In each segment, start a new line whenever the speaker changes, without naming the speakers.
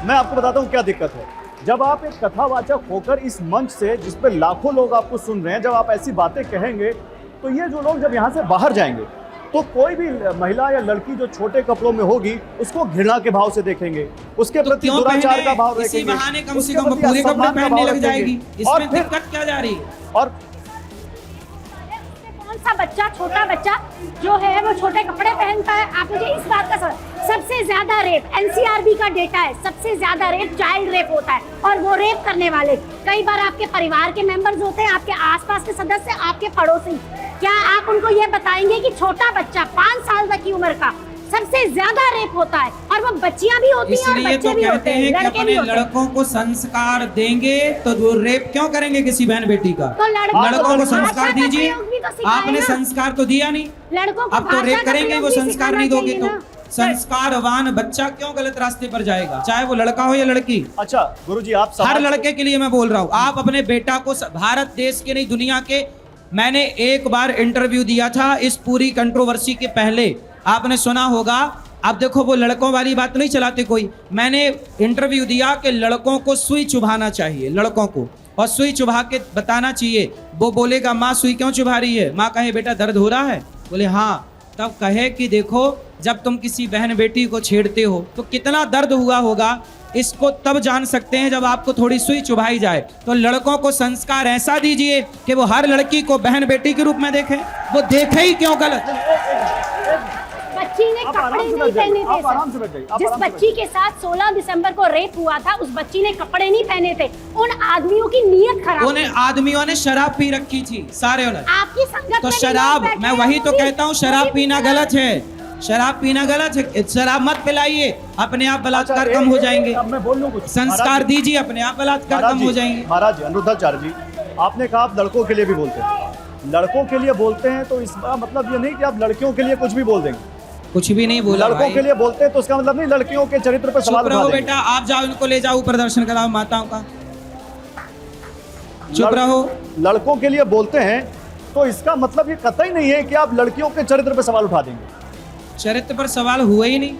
मैं आपको बताता हूँ क्या दिक्कत है। जब आप एक कथावाचक होकर इस मंच से, जिस पे लाखों लोग आपको सुन रहे हैं, जब आप ऐसी बातें कहेंगे तो ये जो लोग जब यहाँ से बाहर जाएंगे तो कोई भी महिला या लड़की जो छोटे कपड़ों में होगी उसको घृणा के भाव से देखेंगे, उसके प्रति दुराचार का भाव रखेंगे,
इसी बहाने कम से कम पूरे कपड़े पहनने लग जाएगी। इसमें दिक्कत क्या जा रही है?
और
कौन सा बच्चा, छोटा बच्चा जो है वो छोटे कपड़े पहनता है? आप मुझे इस बात का सबसे ज्यादा रेप एनसीआरबी का डेटा है, सबसे ज्यादा रेप चाइल्ड रेप होता है, और वो रेप करने वाले कई बार आपके परिवार के मेंबर्स होते हैं, आपके आसपास के सदस्य, आपके पड़ोसी। क्या आप उनको ये बताएंगे कि छोटा बच्चा 5 साल तक की उम्र का सबसे ज्यादा रेप होता है, और वो बच्चियां भी होती हैं और बच्चे भी होते हैं, लड़के भी होते हैं।
लड़कों को संस्कार देंगे तो वो रेप क्यों करेंगे किसी बहन बेटी का?
तो
लड़कों को संस्कार दीजिए। आपने संस्कार तो दिया नहीं,
लड़कों को
अब तो रेप करेंगे, वो संस्कार नहीं दोगे तो संस्कारवान बच्चा क्यों गलत रास्ते पर जाएगा, चाहे वो लड़का हो या लड़की।
अच्छा गुरुजी, आप
हर लड़के के लिए मैं बोल रहा हूँ, आप अपने बेटा को, भारत देश के नहीं दुनिया के, मैंने एक बार इंटरव्यू दिया था इस पूरी कंट्रोवर्सी के पहले, आपने सुना होगा। अब देखो वो लड़कों वाली बात नहीं चलाते कोई, मैंने इंटरव्यू दिया कि लड़कों को सुई चुभाना चाहिए, लड़कों को, और सुई चुभा के बताना चाहिए। वो बोलेगा माँ सुई क्यों चुभा रही है? माँ कहे बेटा दर्द हो रहा है, बोले हाँ, तब कहे कि देखो जब तुम किसी बहन बेटी को छेड़ते हो तो कितना दर्द हुआ होगा, इसको तब जान सकते हैं जब आपको थोड़ी सुई चुभाई जाए। तो लड़कों को संस्कार ऐसा दीजिए कि वो हर लड़की को बहन बेटी के रूप में देखें, वो देखे ही क्यों गलत।
बच्ची ने कपड़े नहीं पहने थे सर। जिस बच्ची के साथ 16 दिसंबर को रेप हुआ था उस बच्ची ने कपड़े नहीं पहने थे। उन आदमियों की नीयत खराब,
उन आदमियों ने शराब पी रखी थी सारे उन्हें।
आपकी संगत
तो
में
शराब, मैं वही तो कहता हूँ शराब पीना गलत है, शराब पीना गलत है, शराब मत पिलाइए, अपने आप बलात्कार कम हो जाएंगे।
अब मैं बोल लूं कुछ,
संस्कार दीजिए, अपने आप बलात्कार कम हो जाएंगे।
महाराज जी, अनुरुद्धाचार्य जी, आपने कहा आप लड़कों के लिए भी बोलते हैं, लड़कों के लिए बोलते हैं तो इसका मतलब ये नहीं कि आप लड़कियों के लिए कुछ भी बोल देंगे।
कुछ भी नहीं बोला,
लड़कों के लिए बोलते हैं तो इसका मतलब नहीं लड़कियों के चरित्र पर सवाल उठा देंगे।
बेटा आप जाओ, इनको ले जाओ, प्रदर्शन कराओ माताओं का, चुप रहो।
लड़कों के लिए बोलते हैं तो इसका मतलब ये कतई नहीं है कि आप लड़कियों के चरित्र पर सवाल उठा देंगे।
चरित्र पर सवाल हुआ ही नहीं।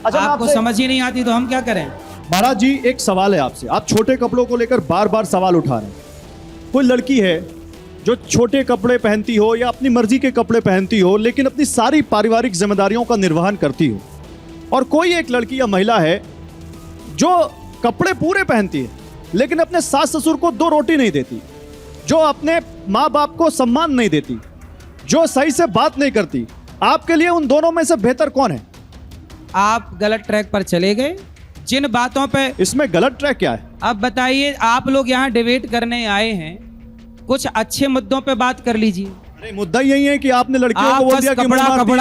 अच्छा, आपको समझ ही नहीं आती तो हम क्या करें?
महाराज जी, एक सवाल है आपसे, आप छोटे कपड़ों को लेकर बार बार सवाल उठा रहे हैं। कोई लड़की है जो छोटे कपड़े पहनती हो या अपनी मर्जी के कपड़े पहनती हो लेकिन अपनी सारी पारिवारिक जिम्मेदारियों का निर्वहन करती हो, और कोई एक लड़की या महिला है जो कपड़े पूरे पहनती है लेकिन अपने सास ससुर को 2 रोटी नहीं देती, जो अपने माँ बाप को सम्मान नहीं देती, जो सही से बात नहीं करती। आपके लिए उन दोनों में से बेहतर कौन है?
आप गलत ट्रैक पर चले गए जिन बातों पे।
इसमें गलत ट्रैक क्या है?
अब बताइए, आप लोग यहाँ डिबेट करने आए हैं, कुछ अच्छे मुद्दों पे बात कर लीजिए।
अरे मुद्दा यही है कि आपने लड़कियों को बोल दिया कि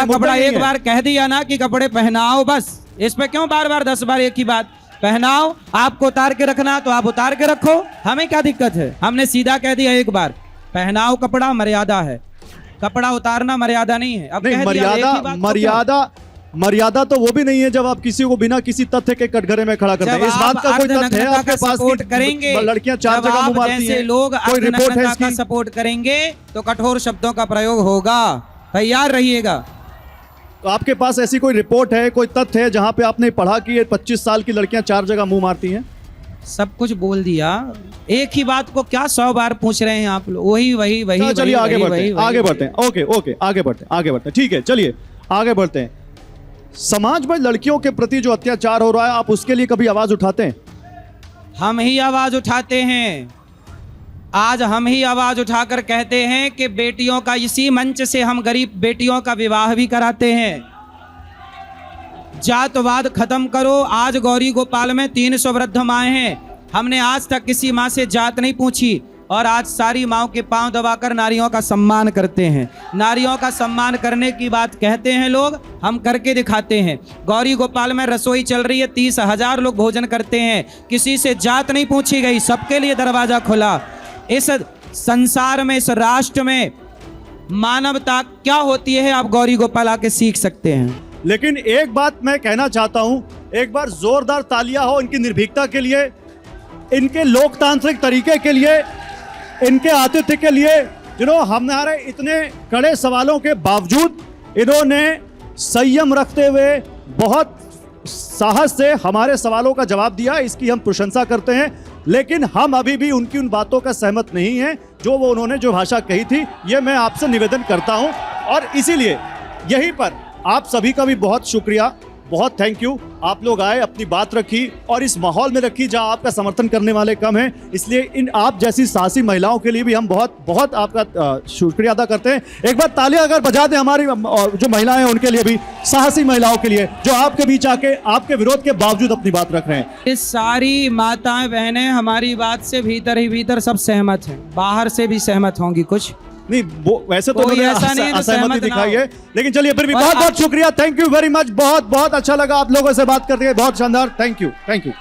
कपड़ा एक बार कह दिया ना कि कपड़े पहनाओ, बस इस पे क्यों बार बार 10 बार एक ही बात? पहनाओ, आपको उतार के रखना तो आप उतार के रखो, हमें क्या दिक्कत है? हमने सीधा कह दिया एक बार, पहनाओ कपड़ा, मर्यादा है, कपड़ा उतारना मर्यादा नहीं है। अब
नहीं, मर्यादा तो वो भी नहीं है जब आप किसी को बिना किसी तथ्य के कटघरे में खड़ा करते हैं। इस बात का कोई तथ्य है आपके पास
करेंगे?
लड़कियां 4 जगह मुंह मारती हैं,
लोग
कोई रिपोर्ट है इसकी?
सपोर्ट करेंगे तो कठोर शब्दों का प्रयोग होगा, तैयार रहिएगा।
तो आपके पास ऐसी कोई रिपोर्ट है, कोई तथ्य है जहां पे आपने पढ़ा कि 25 साल की लड़कियां 4 जगह मुंह मारती हैं?
सब कुछ बोल दिया, एक ही बात को क्या 100 बार पूछ रहे हैं आप लोग? वही।
चलिए आगे बढ़ते हैं। ओके, आगे बढ़ते हैं। ठीक है, चलिए आगे बढ़ते हैं। समाज में लड़कियों के प्रति जो अत्याचार हो रहा है, आप उसके लिए कभी आवाज उठाते हैं?
हम ही आवाज उठाते हैं। आज हम ही आवाज उठाकर कहते हैं कि बेटियों का, इसी मंच से हम गरीब बेटियों का विवाह भी कराते हैं। जातवाद खत्म करो। आज गौरी गोपाल में 300 वृद्ध माएँ हैं, हमने आज तक किसी माँ से जात नहीं पूछी, और आज सारी माँओं के पांव दबाकर नारियों का सम्मान करते हैं। नारियों का सम्मान करने की बात कहते हैं लोग, हम करके दिखाते हैं। गौरी गोपाल में रसोई चल रही है, 30,000 लोग भोजन करते हैं, किसी से जात नहीं पूछी गई, सबके लिए दरवाजा खुला। इस संसार में, इस राष्ट्र में मानवता क्या होती है आप गौरी गोपाल आके सीख सकते हैं।
लेकिन एक बात मैं कहना चाहता हूं, एक बार जोरदार तालियां हो इनकी निर्भीकता के लिए, इनके लोकतांत्रिक तरीके के लिए, इनके आतिथ्य के लिए, जिन्होंने हमारे इतने कड़े सवालों के बावजूद इन्होंने संयम रखते हुए बहुत साहस से हमारे सवालों का जवाब दिया, इसकी हम प्रशंसा करते हैं। लेकिन हम अभी भी उनकी उन बातों का सहमत नहीं हैं जो वो उन्होंने जो भाषा कही थी। ये मैं आपसे निवेदन करता हूं और इसीलिए यहीं पर आप सभी का भी बहुत शुक्रिया, बहुत थैंक यू। आप लोग आए, अपनी बात रखी और इस माहौल में रखी जहां आपका समर्थन करने वाले कम हैं। इसलिए इन आप जैसी साहसी महिलाओं के लिए भी हम बहुत बहुत आपका शुक्रिया अदा करते हैं। एक बार तालियां अगर बजा दें हमारी जो महिलाएं हैं उनके लिए भी, साहसी महिलाओं के लिए जो आपके बीच आके आपके विरोध के बावजूद अपनी बात रख रहे हैं।
ये सारी माताएं बहनें हमारी बात से भीतर ही भीतर सब सहमत हैं, बाहर से भी सहमत होंगी कुछ
नहीं, वो वैसे तो
कोई
उन्होंने
ऐसा नहीं है जो
असहमति
सहमत ना
दिखाई
हो।
है, लेकिन चलिए फिर भी
और
बहुत बहुत शुक्रिया, थैंक यू वेरी मच। बहुत बहुत अच्छा लगा आप लोगों से बात करके, बहुत शानदार, थैंक यू, थैंक यू।